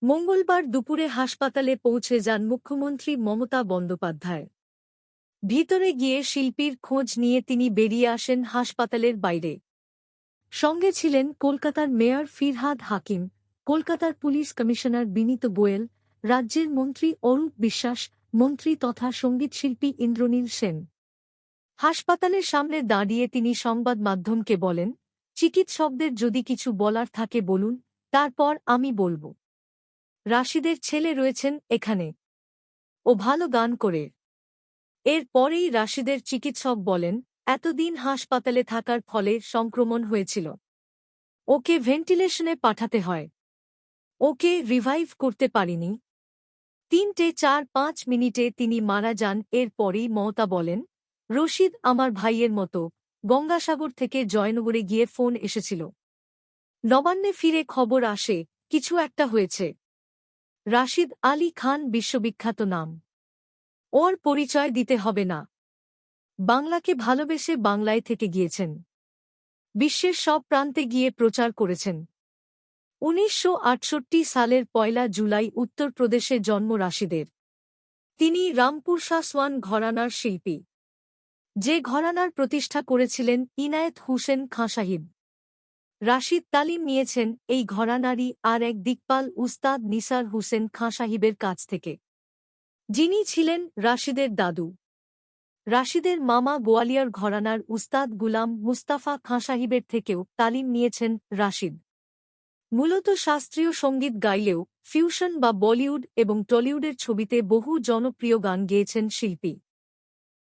মঙ্গলবার দুপুরে হাসপাতালে পৌঁছে যান মুখ্যমন্ত্রী মমতা বন্দ্যোপাধ্যায়। ভিতরে গিয়ে শিল্পীর খোঁজ নিয়ে তিনি বেরিয়ে আসেন হাসপাতালের বাইরে। সঙ্গে ছিলেন কলকাতার মেয়র ফিরহাদ হাকিম, কলকাতার পুলিশ কমিশনার বিনীত গোয়েল, রাজ্যের মন্ত্রী অরূপ বিশ্বাস, মন্ত্রী তথা সঙ্গীতশিল্পী ইন্দ্রনীল সেন। হাসপাতালের সামনে দাঁড়িয়ে তিনি সংবাদ মাধ্যমকে বলেন, চিকিৎসকদের যদি কিছু বলার থাকে বলুন, তারপর আমি বলব। রাশিদের ছেলে রয়েছেন এখানে। ও ভালো গান করে। এর পরেই রাশিদের চিকিৎসক বলেন, এতদিন হাসপাতালে থাকার ফলে সংক্রমণ হয়েছিল। ওকে ভেন্টিলেশনে পাঠাতে হয়। ওকে রিভাইভ করতে পারিনি। 3-4-5 মিনিটে তিনি মারা যান। এর পরেই মমতা বলেন, রশিদ আমার ভাইয়ের মতো। গঙ্গাসাগর থেকে জয়নগরে গিয়ে ফোন এসেছিল। নবান্নে ফিরে খবর আসে কিছু একটা হয়েছে। রাশিদ আলী খান বিশ্ববিখ্যাত নাম। ওর পরিচয় দিতে হবে না। বাংলাকে ভালোবেসে বাংলায় থেকে গিয়েছেন। বিশ্বের সব প্রান্তে গিয়ে প্রচার করেছেন। 1968 সালের 1 জুলাই উত্তরপ্রদেশে জন্ম রাশিদের। তিনি রামপুর সাসওয়ান ঘরানার শিল্পী, যে ঘরানার প্রতিষ্ঠা করেছিলেন ইনায়েত হুসেন খাঁ সাহিব। রাশিদ তালিম নিয়েছেন এই ঘরানারই আর এক দিকপাল উস্তাদ নিসার হুসেন খাঁ সাহিবের কাছ থেকে, যিনি ছিলেন রাশিদের দাদু। রাশিদের মামা গোয়ালিয়র ঘরানার উস্তাদ গুলাম মুস্তাফা খাঁ সাহিবের থেকেও তালিম নিয়েছেন রাশিদ। মূলত শাস্ত্রীয় সঙ্গীত গাইলেও ফিউশন বা বলিউড এবং টলিউডের ছবিতে বহু জনপ্রিয় গান গেয়েছেন শিল্পী।